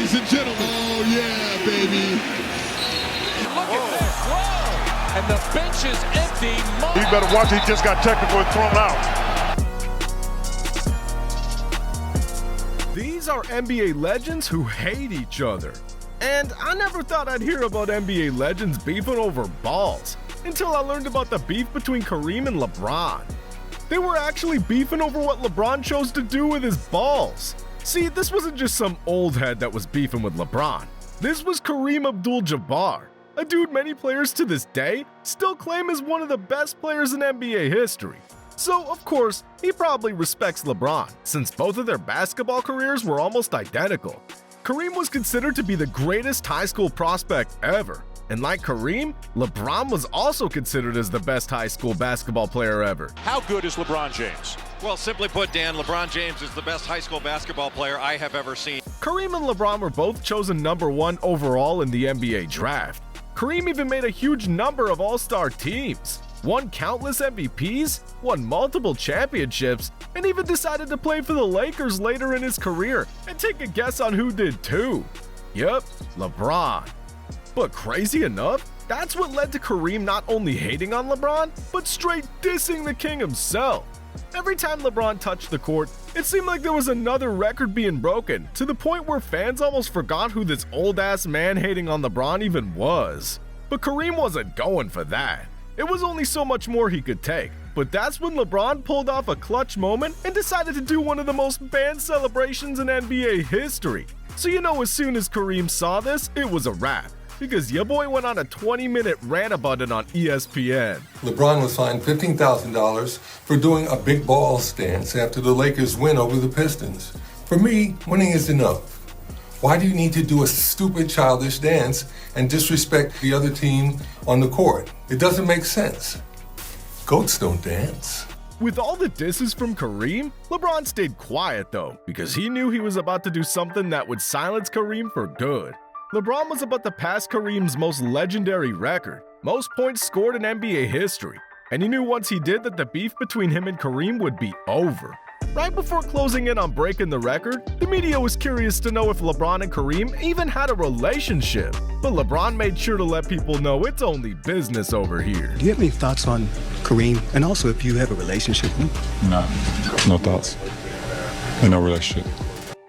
ladies and gentlemen. Oh, yeah, baby. Look at this. Whoa. And the bench is empty. He better watch. He just got technical and thrown out. These are NBA legends who hate each other. And I never thought I'd hear about NBA legends beefing over balls until I learned about the beef between Kareem and LeBron. They were actually beefing over what LeBron chose to do with his balls. See, this wasn't just some old head that was beefing with LeBron. This was Kareem Abdul-Jabbar, a dude many players to this day still claim is one of the best players in NBA history. So, of course, he probably respects LeBron, since both of their basketball careers were almost identical. Kareem was considered to be the greatest high school prospect ever. And like Kareem, LeBron was also considered as the best high school basketball player ever. How good is LeBron James? Well, simply put, Dan, LeBron James is the best high school basketball player I have ever seen. Kareem and LeBron were both chosen #1 overall in the NBA draft. Kareem even made a huge number of all-star teams, won countless MVPs, won multiple championships, and even decided to play for the Lakers later in his career. And take a guess on who did too. Yep, LeBron. But crazy enough, that's what led to Kareem not only hating on LeBron, but straight dissing the king himself. Every time LeBron touched the court, it seemed like there was another record being broken, to the point where fans almost forgot who this old-ass man hating on LeBron even was. But Kareem wasn't going for that. It was only so much more he could take. But that's when LeBron pulled off a clutch moment and decided to do one of the most banned celebrations in NBA history. So you know, as soon as Kareem saw this, it was a wrap, because your boy went on a 20-minute rant about it on ESPN. LeBron was fined $15,000 for doing a big ball stance after the Lakers win over the Pistons. For me, winning is enough. Why do you need to do a stupid, childish dance and disrespect the other team on the court? It doesn't make sense. Goats don't dance. With all the disses from Kareem, LeBron stayed quiet though, because he knew he was about to do something that would silence Kareem for good. LeBron was about to pass Kareem's most legendary record, most points scored in NBA history, and he knew once he did that the beef between him and Kareem would be over. Right before closing in on breaking the record, the media was curious to know if LeBron and Kareem even had a relationship. But LeBron made sure to let people know it's only business over here. Do you have any thoughts on Kareem? And also if you have a relationship with him? No thoughts. And no relationship.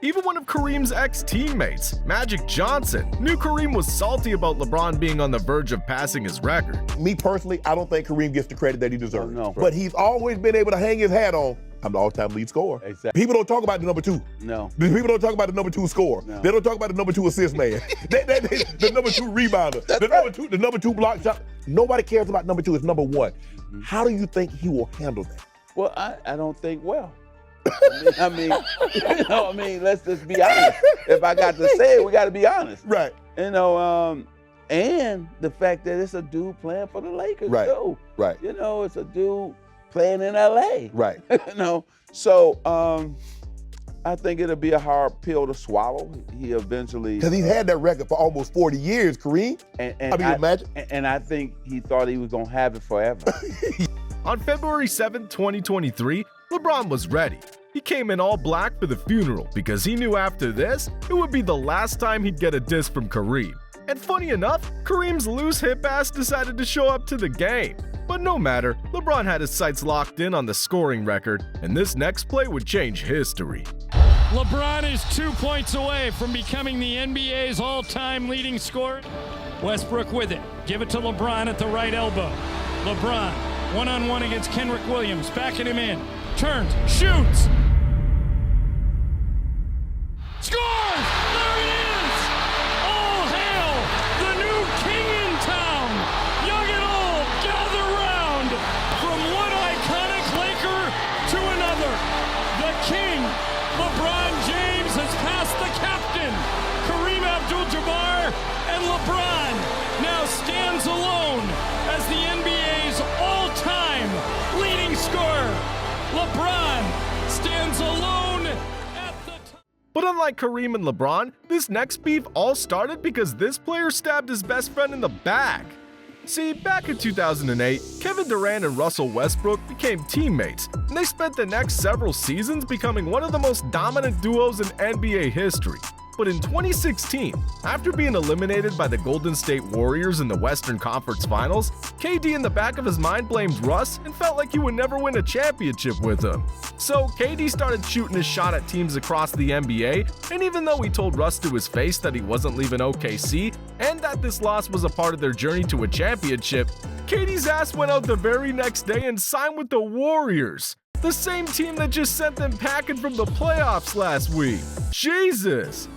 Even one of Kareem's ex-teammates, Magic Johnson, knew Kareem was salty about LeBron being on the verge of passing his record. Me personally, I don't think Kareem gets the credit that he deserves. No. But he's always been able to hang his hat on, I'm the all-time lead scorer. Exactly. People don't talk about the number 2. No. People don't talk about the number 2 scorer. No. They don't talk about the number 2 assist man. The number 2 rebounder. The number 2 block shot. Nobody cares about number 2. It's number 1. Mm-hmm. How do you think he will handle that? Well, I don't think well. I mean, let's just be honest. If I got to say it, we got to be honest. Right. You know, and the fact that it's a dude playing for the Lakers too. Right. You know, it's a dude playing in LA. Right. You know, so I think it'll be a hard pill to swallow. He eventually, because he's had that record for almost 40 years, Kareem. Imagine. And I think he thought he was gonna have it forever. On February 7, 2023, LeBron was ready. He came in all black for the funeral because he knew after this, it would be the last time he'd get a diss from Kareem. And funny enough, Kareem's loose hip ass decided to show up to the game. But no matter, LeBron had his sights locked in on the scoring record, and this next play would change history. LeBron is 2 points away from becoming the NBA's all-time leading scorer. Westbrook with it. Give it to LeBron at the right elbow. LeBron, one-on-one against Kenrich Williams, backing him in. Turns, shoots. Scores! There it is! All hail the new king in town. Young and old, gather round. From one iconic Laker to another. The king, LeBron James, has passed the captain, Kareem Abdul-Jabbar, and LeBron now stands alone as the NBA's all-time leading scorer. LeBron stands alone at the top. But unlike Kareem and LeBron, this next beef all started because this player stabbed his best friend in the back. See, back in 2008, Kevin Durant and Russell Westbrook became teammates, and they spent the next several seasons becoming one of the most dominant duos in NBA history. but in 2016, after being eliminated by the Golden State Warriors in the Western Conference Finals, KD in the back of his mind blamed Russ and felt like he would never win a championship with him. So KD started shooting his shot at teams across the NBA, and even though he told Russ to his face that he wasn't leaving OKC and that this loss was a part of their journey to a championship, KD's ass went out the very next day and signed with the Warriors, the same team that just sent them packing from the playoffs last week. Jesus!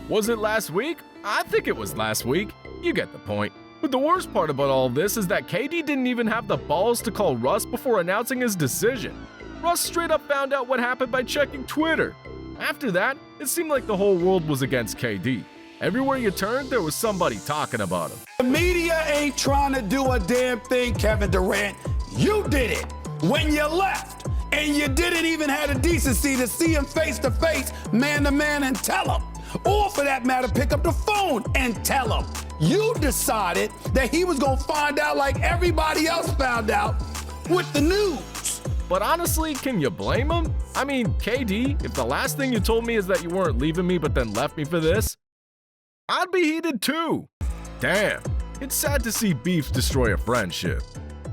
Was it last week? I think it was last week. You get the point. But the worst part about all this is that KD didn't even have the balls to call Russ before announcing his decision. Russ straight up found out what happened by checking Twitter. After that, it seemed like the whole world was against KD. Everywhere you turned, there was somebody talking about him. The media ain't trying to do a damn thing, Kevin Durant. You did it when you left. And you didn't even have the decency to see him face to face, man to man, and tell him. Or for that matter, pick up the phone and tell him. You decided that he was gonna find out like everybody else found out with the news. But honestly, can you blame him? I mean, KD, if the last thing you told me is that you weren't leaving me but then left me for this, I'd be heated too. Damn, it's sad to see beefs destroy a friendship.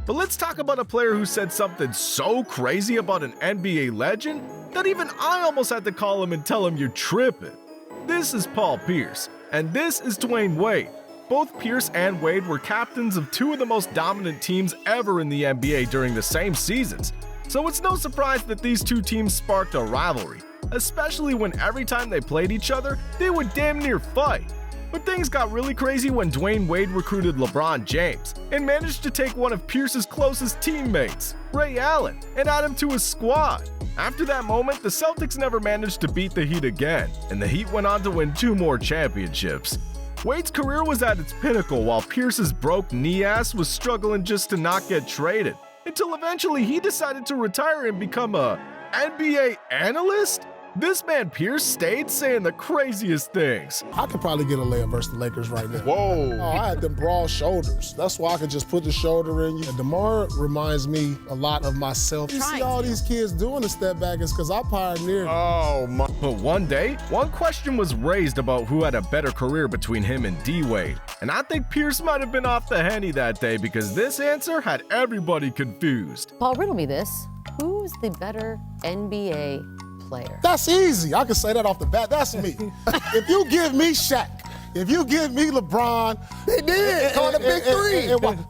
But let's talk about a player who said something so crazy about an NBA legend that even I almost had to call him and tell him you're tripping. This is Paul Pierce, and this is Dwayne Wade. Both Pierce and Wade were captains of two of the most dominant teams ever in the NBA during the same seasons, so it's no surprise that these two teams sparked a rivalry, especially when every time they played each other, they would damn near fight. But things got really crazy when Dwayne Wade recruited LeBron James and managed to take one of Pierce's closest teammates, Ray Allen, and add him to his squad. After that moment, the Celtics never managed to beat the Heat again, and the Heat went on to win 2 more championships. Wade's career was at its pinnacle while Pierce's broke knee ass was struggling just to not get traded, until eventually he decided to retire and become a NBA analyst? This man Pierce stayed saying the craziest things. I could probably get a layup versus the Lakers right now. Whoa. Oh, I had them broad shoulders. That's why I could just put the shoulder in you. And DeMar reminds me a lot of myself. You see all these kids doing the step back is because I pioneered. Oh, my. But one day, one question was raised about who had a better career between him and D-Wade. And I think Pierce might have been off the Henny that day because this answer had everybody confused. Paul, riddle me this. Who's the better NBA player? That's easy. I can say that off the bat. That's me. If you give me Shaq, if you give me LeBron, they did. Call the big three.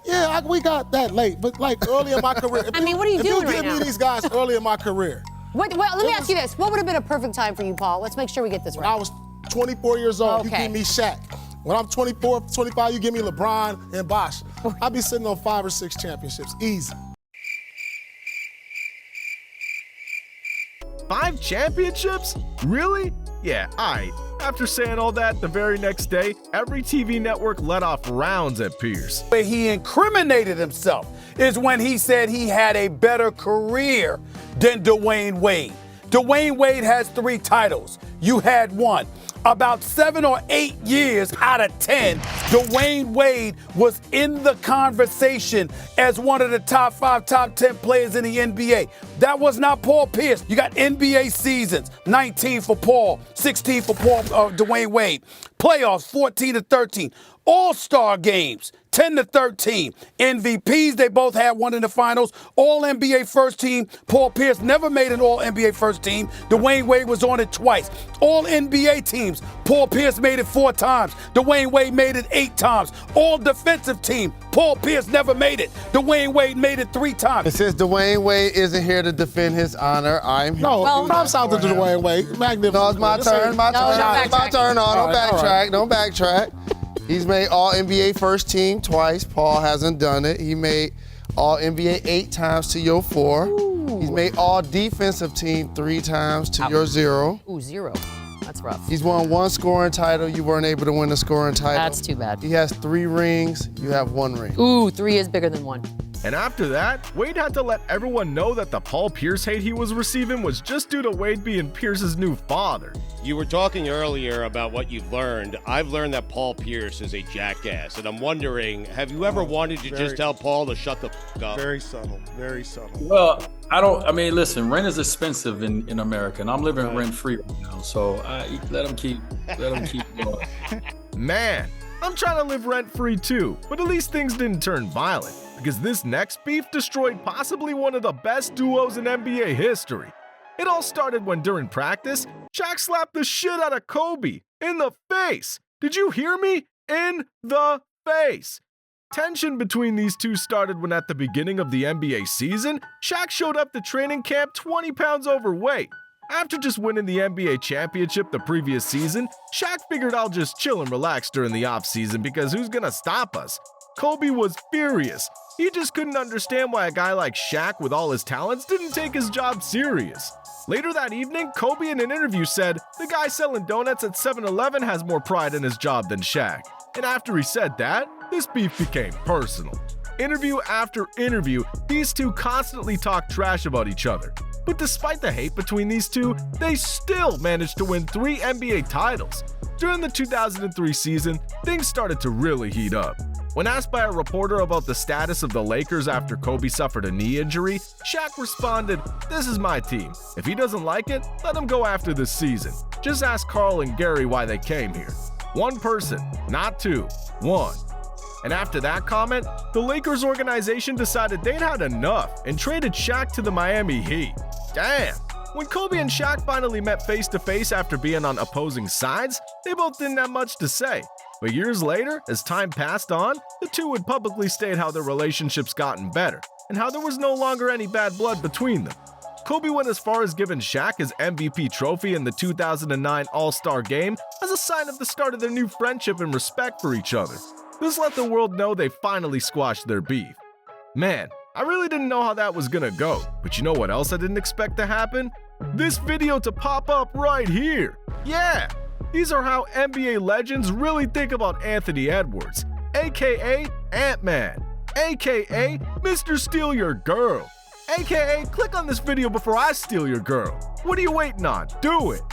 Yeah, we got that late, but like early in my career. I mean, what are you doing right now? If you give me these guys early in my career. Well, let me ask you this. What would have been a perfect time for you, Paul? Let's make sure we get this right. When I was 24 years old, okay. You give me Shaq. When I'm 24, 25, you give me LeBron and Bosh. I'll be sitting on 5 or 6 championships, easy. 5 championships? Really? Yeah, aight. After saying all that, the very next day, every TV network let off rounds at Pierce. Where he incriminated himself is when he said he had a better career than Dwayne Wade. Dwayne Wade has 3 titles. You had 1. About 7 or 8 years out of 10, Dwayne Wade was in the conversation as one of the top 5, top 10 players in the NBA. That was not Paul Pierce. You got NBA seasons, 19 for Paul, 16 for Dwayne Wade. Playoffs, 14 to 13. All-Star games, 10 to 13. MVPs, they both had 1 in the finals. All-NBA first team. Paul Pierce never made an All-NBA first team. Dwayne Wade was on it twice. All-NBA teams. Paul Pierce made it 4 times. Dwayne Wade made it 8 times. All-defensive team. Paul Pierce never made it. Dwayne Wade made it 3 times. And since Dwayne Wade isn't here to defend his honor, I'm here. No, props out to Dwayne Wade. Magnificent. No, it's my turn. My turn. Don't backtrack. Don't backtrack. He's made All-NBA first team twice. Paul hasn't done it. He made All-NBA 8 times to your 4. Ooh. He's made All-Defensive team 3 times to your 0. Ooh, 0. That's rough. He's won 1 scoring title. You weren't able to win the scoring title. That's too bad. He has 3 rings. You have 1 ring. Ooh, 3 is bigger than 1. And after that, Wade had to let everyone know that the Paul Pierce hate he was receiving was just due to Wade being Pierce's new father. You were talking earlier about what you've learned. I've learned that Paul Pierce is a jackass, and I'm wondering, have you ever wanted to just tell Paul to shut the f*** up? Very subtle, very subtle. Well, listen, rent is expensive in America, and I'm living rent-free right now, so let him keep going. Man, I'm trying to live rent-free too, but at least things didn't turn violent, because this next beef destroyed possibly one of the best duos in NBA history. It all started when during practice, Shaq slapped the shit out of Kobe in the face. Did you hear me? In the face. Tension between these two started when at the beginning of the NBA season, Shaq showed up to training camp 20 pounds overweight. After just winning the NBA championship the previous season, Shaq figured I'll just chill and relax during the offseason because who's gonna stop us? Kobe was furious. He just couldn't understand why a guy like Shaq with all his talents didn't take his job serious. Later that evening, Kobe in an interview said, the guy selling donuts at 7-Eleven has more pride in his job than Shaq. And after he said that, this beef became personal. Interview after interview, these two constantly talked trash about each other. But despite the hate between these two, they still managed to win 3 NBA titles. During the 2003 season, things started to really heat up. When asked by a reporter about the status of the Lakers after Kobe suffered a knee injury, Shaq responded, "This is my team. If he doesn't like it, let him go after this season. Just ask Carl and Gary why they came here. One person, not two, one." And after that comment, the Lakers organization decided they'd had enough and traded Shaq to the Miami Heat. Damn! When Kobe and Shaq finally met face to face after being on opposing sides, they both didn't have much to say. But years later, as time passed on, the two would publicly state how their relationships gotten better and how there was no longer any bad blood between them. Kobe went as far as giving Shaq his MVP trophy in the 2009 All-Star Game as a sign of the start of their new friendship and respect for each other. This let the world know they finally squashed their beef. Man, I really didn't know how that was gonna go, but you know what else I didn't expect to happen? This video to pop up right here. Yeah! These are how NBA legends really think about Anthony Edwards, aka Ant-Man, aka Mr. Steal Your Girl, aka click on this video before I steal your girl. What are you waiting on? Do it!